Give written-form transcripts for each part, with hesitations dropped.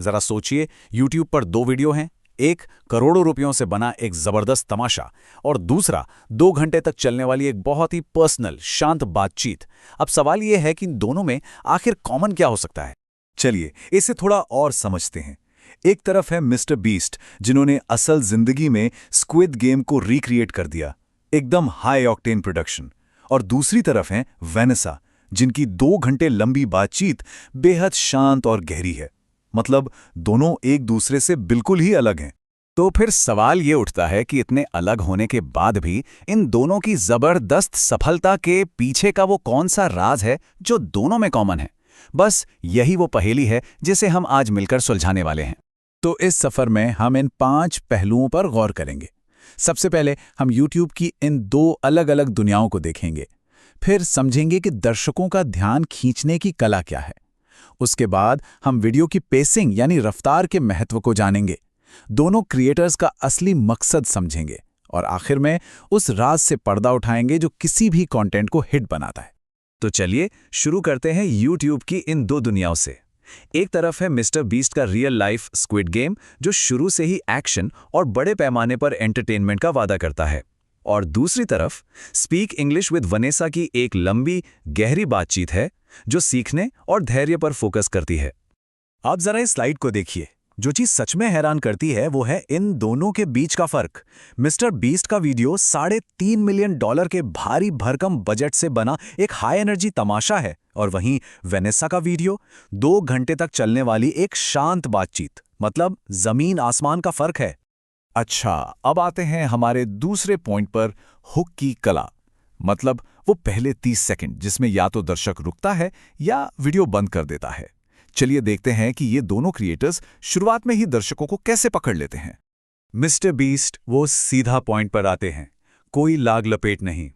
जरा सोचिए, YouTube पर दो वीडियो हैं, एक करोड़ों रुपयों से बना एक जबरदस्त तमाशा और दूसरा 2 घंटे तक चलने वाली एक बहुत ही पर्सनल शांत बातचीत। अब सवाल यह है कि इन दोनों में आखिर कॉमन क्या हो सकता है। चलिए इसे थोड़ा और समझते हैं। एक तरफ है मिस्टर बीस्ट, जिन्होंने असल जिंदगी में स्क्विड गेम को रिक्रिएट कर दिया, एकदम हाई ऑक्टेन प्रोडक्शन। और दूसरी तरफ है वेनेसा, जिनकी 2 घंटे लंबी बातचीत बेहद शांत और गहरी है। मतलब दोनों एक दूसरे से बिल्कुल ही अलग हैं। तो फिर सवाल ये उठता है कि इतने अलग होने के बाद भी इन दोनों की जबरदस्त सफलता के पीछे का वो कौन सा राज है जो दोनों में कॉमन है। बस यही वो पहेली है जिसे हम आज मिलकर सुलझाने वाले हैं। तो इस सफर में हम इन 5 पहलुओं पर गौर करेंगे। सबसे पहले हम YouTube की इन 2 अलग-अलग दुनियाओं को देखेंगे। फिर समझेंगे कि दर्शकों का ध्यान खींचने की कला क्या है। उसके बाद हम वीडियो की पेसिंग यानी रफ्तार के महत्व को जानेंगे, दोनों क्रिएटर्स का असली मकसद समझेंगे और आखिर में उस राज से पर्दा उठाएंगे जो किसी भी कंटेंट को हिट बनाता है। तो चलिए शुरू करते हैं YouTube की इन 2 दुनियाओं से। एक तरफ है मिस्टर बीस्ट का रियल लाइफ स्क्विड गेम, जो शुरू से ही एक्शन और बड़े पैमाने पर एंटरटेनमेंट का वादा करता है, और दूसरी तरफ स्पीक इंग्लिश विद वनेसा की एक लंबी गहरी बातचीत है जो सीखने और धैर्य पर फोकस करती है। आप जरा इस स्लाइड को देखिए। जो चीज सच में हैरान करती है वो है इन दोनों के बीच का फर्क। मिस्टर बीस्ट का वीडियो $3.5 मिलियन के भारी भरकम बजट से बना एक हाई एनर्जी तमाशा है, और वहीं वेनेसा का वीडियो 2 घंटे तक चलने वाली एक शांत बातचीत। मतलब जमीन आसमान का फर्क है। अच्छा, अब आते हैं हमारे दूसरे पॉइंट पर, हुक की कला। मतलब वो पहले 30 सेकंड जिसमें या तो दर्शक रुकता है या वीडियो बंद कर देता है। चलिए देखते हैं कि ये दोनों क्रिएटर्स शुरुआत में ही दर्शकों को कैसे पकड़ लेते हैं। मिस्टर बीस्ट वो सीधा पॉइंट पर आते हैं, कोई लाग लपेट नहीं।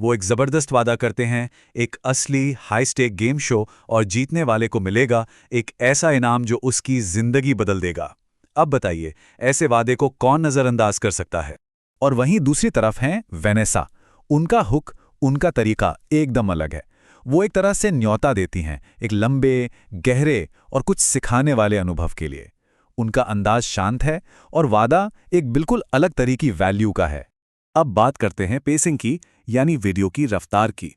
वो एक जबरदस्त वादा करते हैं, एक असली हाई स्टेक गेम शो, और जीतने वाले को मिलेगा एक ऐसा इनाम जो उसकी जिंदगी बदल देगा। अब बताइए, ऐसे वादे को कौन नजरअंदाज कर सकता है। और वहीं दूसरी तरफ हैं वेनेसा। उनका हुक, उनका तरीका एकदम अलग है। वो एक तरह से न्योता देती हैं, एक लंबे, गहरे और कुछ सिखाने वाले अनुभव के लिए। उनका अंदाज शांत है और वादा एक बिल्कुल अलग तरह की वैल्यू का है। अब बात करते हैं पेसिंग की, यानी वीडियो की रफ्तार की।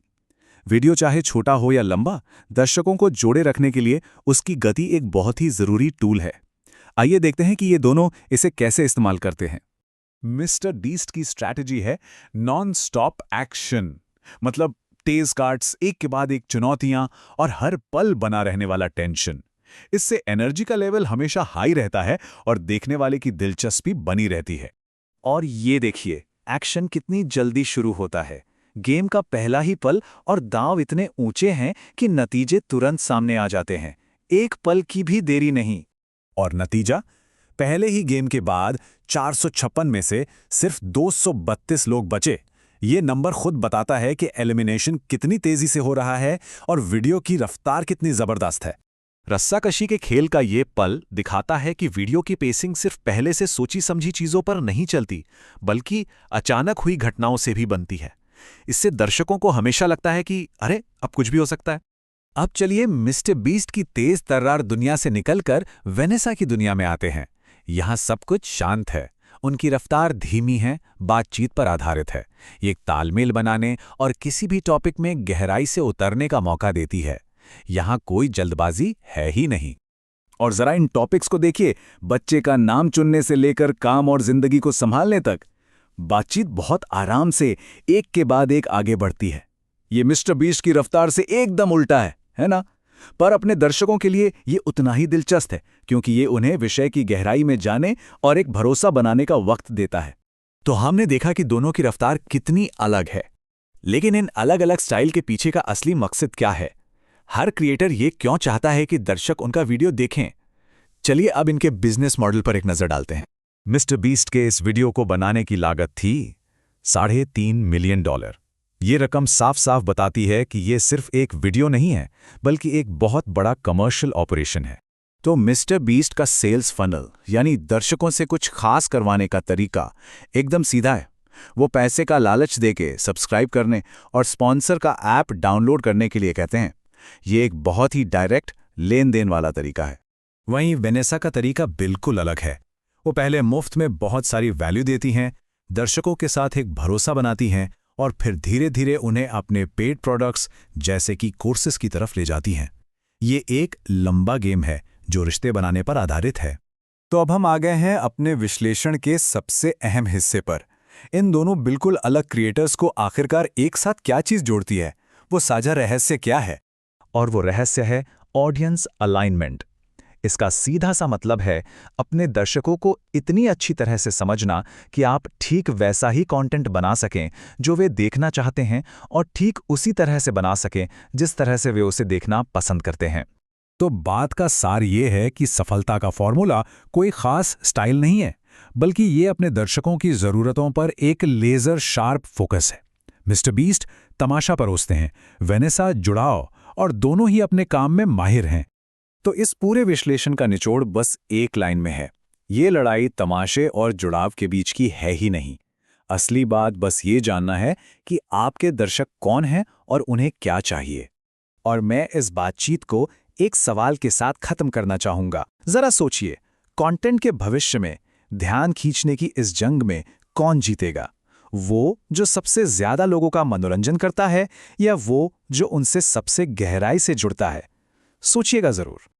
वीडियो चाहे छोटा हो या लंबा, दर्शकों को जोड़े रखने के लिए उसकी गति एक बहुत ही जरूरी टूल है। आइए देखते हैं कि ये दोनों इसे कैसे इस्तेमाल करते हैं। मिस्टर बीस्ट की स्ट्रैटेजी है नॉन स्टॉप एक्शन। मतलब तेज कार्ड्स, एक के बाद एक चुनौतियां और हर पल बना रहने वाला टेंशन। इससे एनर्जी का लेवल हमेशा हाई रहता है और देखने वाले की दिलचस्पी बनी रहती है। और ये देखिए, एक्शन कितनी जल्दी शुरू होता है। गेम का पहला ही पल और दांव इतने ऊंचे हैं कि नतीजे तुरंत सामने आ जाते हैं, एक पल की भी देरी नहीं। और नतीजा, पहले ही गेम के बाद 456 में से सिर्फ 232 लोग बचे। ये नंबर खुद बताता है कि एलिमिनेशन कितनी तेजी से हो रहा है और वीडियो की रफ्तार कितनी जबरदस्त है। रस्साकशी के खेल का ये पल दिखाता है कि वीडियो की पेसिंग सिर्फ पहले से सोची समझी चीजों पर नहीं चलती, बल्कि अचानक हुई घटनाओं से भी बनती है। इससे दर्शकों को हमेशा लगता है कि अरे, अब कुछ भी हो सकता है। अब चलिए मिस्टर बीस्ट की तेज तर्रार दुनिया से निकलकर वेनेसा की दुनिया में आते हैं। यहाँ सब कुछ शांत है, उनकी रफ्तार धीमी है, बातचीत पर आधारित है। ये एक तालमेल बनाने और किसी भी टॉपिक में गहराई से उतरने का मौका देती है। यहाँ कोई जल्दबाजी है ही नहीं। और जरा इन टॉपिक्स को देखिए, बच्चे का नाम चुनने से लेकर काम और जिंदगी को संभालने तक। बातचीत बहुत आराम से एक के बाद एक आगे बढ़ती है। ये मिस्टर बीस्ट की रफ्तार से एकदम उल्टा है ना? पर अपने दर्शकों के लिए ये उतना ही दिलचस्प है, क्योंकि ये उन्हें विषय की गहराई में जाने और एक भरोसा बनाने का वक्त देता है। तो हमने देखा कि दोनों की रफ्तार कितनी अलग है, लेकिन इन अलग-अलग स्टाइल के पीछे का असली मकसद क्या है? हर क्रिएटर ये क्यों चाहता है कि दर्शक उनका वीडियो देखें? चलिए अब इनके बिजनेस मॉडल पर एक नजर डालते हैं। मिस्टर बीस्ट के इस वीडियो को बनाने की लागत थी $3.5 मिलियन। ये रकम साफ साफ बताती है कि ये सिर्फ एक वीडियो नहीं है, बल्कि एक बहुत बड़ा कमर्शियल ऑपरेशन है। तो मिस्टर बीस्ट का सेल्स फनल, यानी दर्शकों से कुछ खास करवाने का तरीका एकदम सीधा है। वो पैसे का लालच देके सब्सक्राइब करने और स्पॉन्सर का ऐप डाउनलोड करने के लिए कहते हैं। ये एक बहुत ही डायरेक्ट लेन देन वाला तरीका है। वहीं वेनेसा का तरीका बिल्कुल अलग है। वो पहले मुफ्त में बहुत सारी वैल्यू देती हैं, दर्शकों के साथ एक भरोसा बनाती हैं और फिर धीरे धीरे उन्हें अपने पेड प्रोडक्ट्स जैसे कि कोर्सेज की तरफ ले जाती हैं। ये एक लंबा गेम है जो रिश्ते बनाने पर आधारित है। तो अब हम आ गए हैं अपने विश्लेषण के सबसे अहम हिस्से पर। इन दोनों बिल्कुल अलग क्रिएटर्स को आखिरकार एक साथ क्या चीज़ जोड़ती है? वो साझा रहस्य क्या है? और वो रहस्य है ऑडियंस अलाइनमेंट। इसका सीधा सा मतलब है अपने दर्शकों को इतनी अच्छी तरह से समझना कि आप ठीक वैसा ही कंटेंट बना सकें जो वे देखना चाहते हैं और ठीक उसी तरह से बना सकें जिस तरह से वे उसे देखना पसंद करते हैं। तो बात का सार ये है कि सफलता का फॉर्मूला कोई खास स्टाइल नहीं है, बल्कि ये अपने दर्शकों की ज़रूरतों पर एक लेज़र शार्प फोकस है। मिस्टर बीस्ट तमाशा परोसते हैं, वेनेसा जुड़ाव, और दोनों ही अपने काम में माहिर हैं। तो इस पूरे विश्लेषण का निचोड़ बस एक लाइन में है। ये लड़ाई तमाशे और जुड़ाव के बीच की है ही नहीं। असली बात बस ये जानना है कि आपके दर्शक कौन हैं और उन्हें क्या चाहिए। और मैं इस बातचीत को एक सवाल के साथ खत्म करना चाहूंगा। जरा सोचिए, कंटेंट के भविष्य में ध्यान खींचने की इस जंग में कौन जीतेगा? वो जो सबसे ज्यादा लोगों का मनोरंजन करता है, या वो जो उनसे सबसे गहराई से जुड़ता है? सोचिएगा जरूर।